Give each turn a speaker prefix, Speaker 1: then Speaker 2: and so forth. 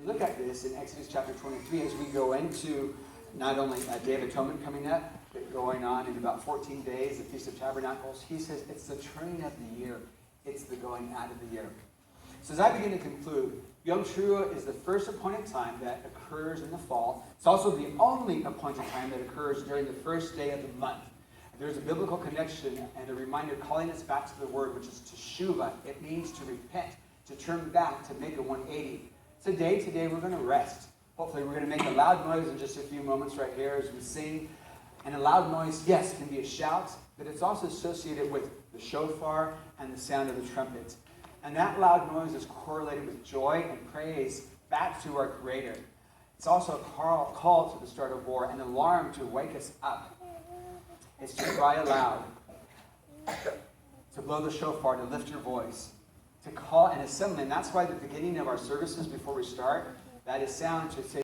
Speaker 1: We look at this in Exodus chapter 23 as we go into not only a Day of Atonement coming up, but going on in about 14 days, the Feast of Tabernacles. He says it's the turning of the year. It's the going out of the year. So as I begin to conclude, Yom Teruah is the first appointed time that occurs in the fall. It's also the only appointed time that occurs during the first day of the month. There's a biblical connection and a reminder calling us back to the word, which is teshuvah. It means to repent, to turn back, to make a 180. Today we're going to rest. Hopefully we're going to make a loud noise in just a few moments right here as we sing. And a loud noise, yes, can be a shout, but it's also associated with the shofar and the sound of the trumpet. And that loud noise is correlated with joy and praise back to our Creator. It's also a call to the start of war, an alarm to wake us up. It's to cry aloud, to blow the shofar, to lift your voice, to call an assembly. And that's why the beginning of our services before we start, that is sound to say,